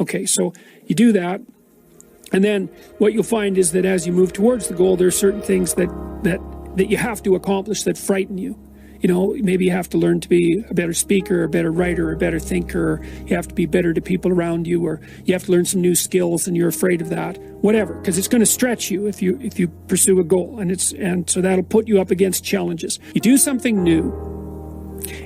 Okay, so you do that. And then what you'll find is that as you move towards the goal, there are certain things that you have to accomplish that frighten you. You know, maybe you have to learn to be a better speaker, a better writer, a better thinker. You have to be better to people around you, or you have to learn some new skills and you're afraid of that. Whatever, because it's going to stretch you if you pursue a goal, and so that'll put you up against challenges. You do something new,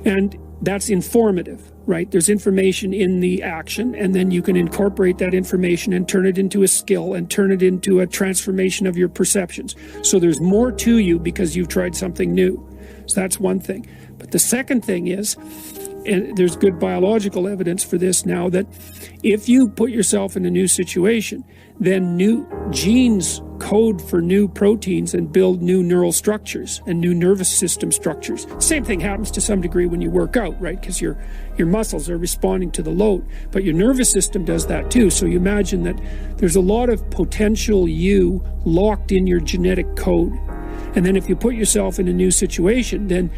and that's informative, right? There's information in the action, and then you can incorporate that information and turn it into a skill and turn it into a transformation of your perceptions. So there's more to you because you've tried something new. So that's one thing. But the second thing is, and there's good biological evidence for this now, that if you put yourself in a new situation, then new genes code for new proteins and build new neural structures and new nervous system structures. Same thing happens to some degree when you work out, right? Because your muscles are responding to the load, but your nervous system does that too. So you imagine that there's a lot of potential you locked in your genetic code. And then if you put yourself in a new situation, then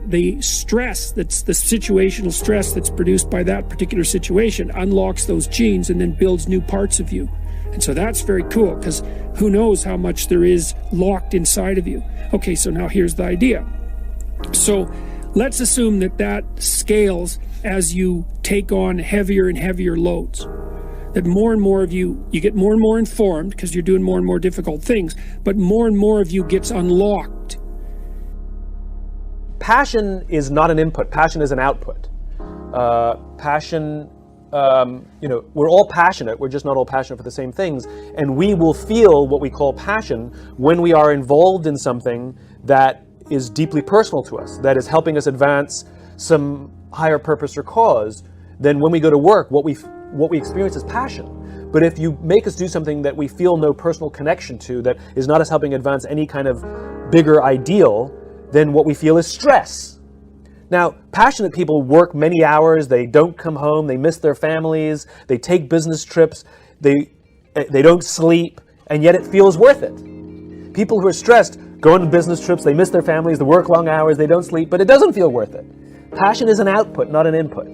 the stress, that's the situational stress that's produced by that particular situation, unlocks those genes and then builds new parts of you. And so that's very cool, because who knows how much there is locked inside of you. Okay, so now here's the idea. So let's assume that scales as you take on heavier and heavier loads. That more and more of you get more and more informed because you're doing more and more difficult things, but more and more of you gets unlocked. Passion is not an input. Passion is an output. Passion, we're all passionate. We're just not all passionate for the same things. And we will feel what we call passion when we are involved in something that is deeply personal to us, that is helping us advance some higher purpose or cause. Then when we go to work, what we experience is passion. But if you make us do something that we feel no personal connection to, that is not us helping advance any kind of bigger ideal, then what we feel is stress. Now, passionate people work many hours, they don't come home, they miss their families, they take business trips, they don't sleep, and yet it feels worth it. People who are stressed go on business trips, they miss their families, they work long hours, they don't sleep, but it doesn't feel worth it. Passion is an output, not an input.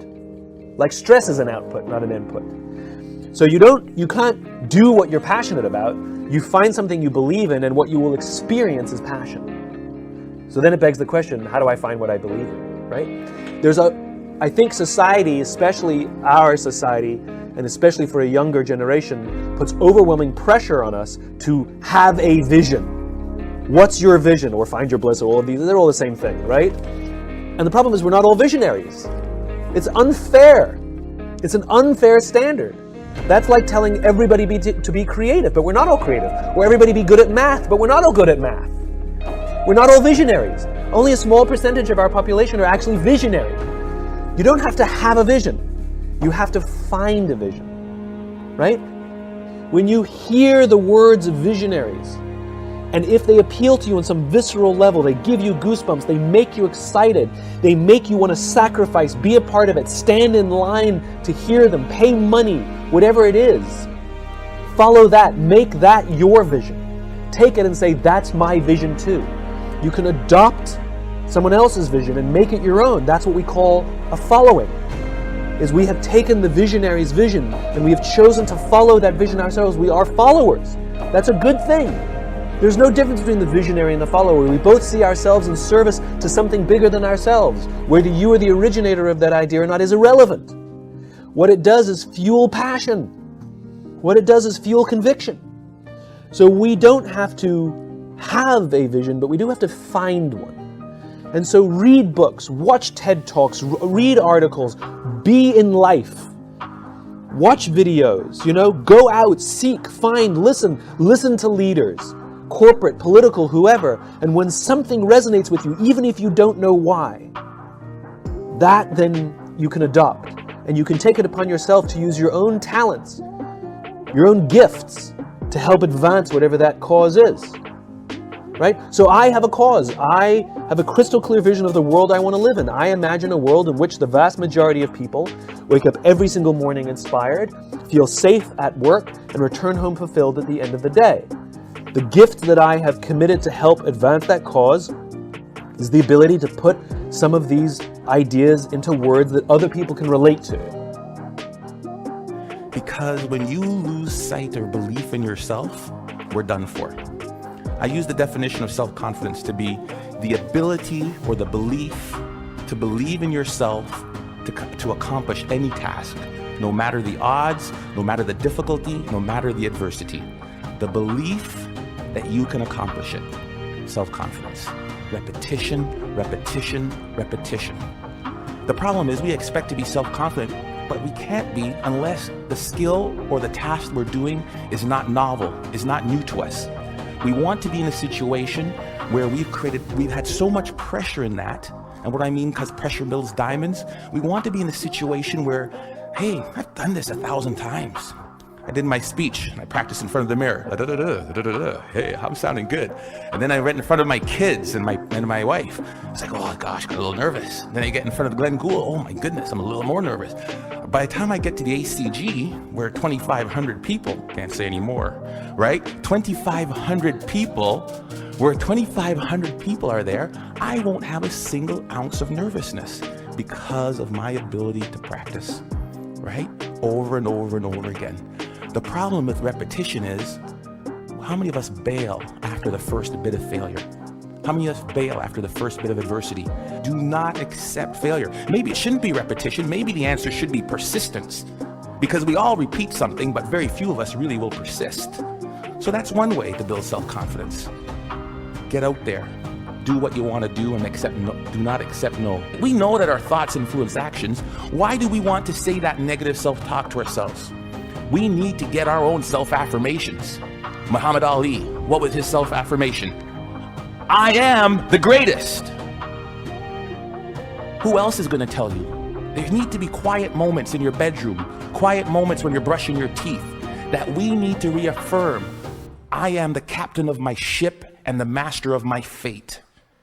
Like stress is an output, not an input. So you can't do what you're passionate about. You find something you believe in, and what you will experience is passion. So then it begs the question, how do I find what I believe in, right? I think society, especially our society, and especially for a younger generation, puts overwhelming pressure on us to have a vision. What's your vision? Or find your bliss, or all of these, they're all the same thing, right? And the problem is we're not all visionaries. It's unfair. It's an unfair standard. That's like telling everybody to be creative, but we're not all creative. Or everybody be good at math, but we're not all good at math. We're not all visionaries. Only a small percentage of our population are actually visionary. You don't have to have a vision. You have to find a vision, right? When you hear the words of visionaries, and if they appeal to you on some visceral level, they give you goosebumps, they make you excited, they make you want to sacrifice, be a part of it, stand in line to hear them, pay money, whatever it is. Follow that, make that your vision. Take it and say, that's my vision too. You can adopt someone else's vision and make it your own. That's what we call a following. Is we have taken the visionary's vision and we have chosen to follow that vision ourselves. We are followers. That's a good thing. There's no difference between the visionary and the follower. We both see ourselves in service to something bigger than ourselves. Whether you are the originator of that idea or not is irrelevant. What it does is fuel passion. What it does is fuel conviction. So we don't have to have a vision, but we do have to find one. And so read books, watch TED Talks, read articles, be in life. Watch videos, go out, seek, find, listen to leaders, corporate, political, whoever. And when something resonates with you, even if you don't know why, that then you can adopt. And you can take it upon yourself to use your own talents, your own gifts to help advance whatever that cause is. Right? So I have a cause. I have a crystal clear vision of the world I want to live in. I imagine a world in which the vast majority of people wake up every single morning inspired, feel safe at work, and return home fulfilled at the end of the day. The gift that I have committed to help advance that cause is the ability to put some of these ideas into words that other people can relate to. The Because when you lose sight or belief in yourself, we're done for. I use the definition of self-confidence to be the ability or the belief to believe in yourself to accomplish any task, no matter the odds, no matter the difficulty, no matter the adversity. The belief that you can accomplish it. Self-confidence. Repetition, repetition, repetition. The problem is we expect to be self-confident, but we can't be unless the skill or the task we're doing is not novel, is not new to us. We want to be in a situation where we've had so much pressure in that, and what I mean, because pressure builds diamonds, we want to be in a situation where, hey, I've done this 1,000 times. I did my speech, and I practiced in front of the mirror. Hey, I'm sounding good. And then I read in front of my kids and my wife. It's like, oh gosh, I got a little nervous. Then I get in front of Glenn Gould. Oh my goodness, I'm a little more nervous. By the time I get to the ACG, where 2,500 people, can't say anymore, right? 2,500 people, where 2,500 people are there, I won't have a single ounce of nervousness because of my ability to practice, right? Over and over and over again. The problem with repetition is, how many of us bail after the first bit of failure? How many of us bail after the first bit of adversity? Do not accept failure. Maybe it shouldn't be repetition. Maybe the answer should be persistence. Because we all repeat something, but very few of us really will persist. So that's one way to build self-confidence. Get out there. Do what you want to do and accept no, do not accept no. We know that our thoughts influence actions. Why do we want to say that negative self-talk to ourselves? We need to get our own self-affirmations. Muhammad Ali, what was his self-affirmation? I am the greatest. Who else is going to tell you? There need to be quiet moments in your bedroom, quiet moments when you're brushing your teeth, that we need to reaffirm, I am the captain of my ship and the master of my fate.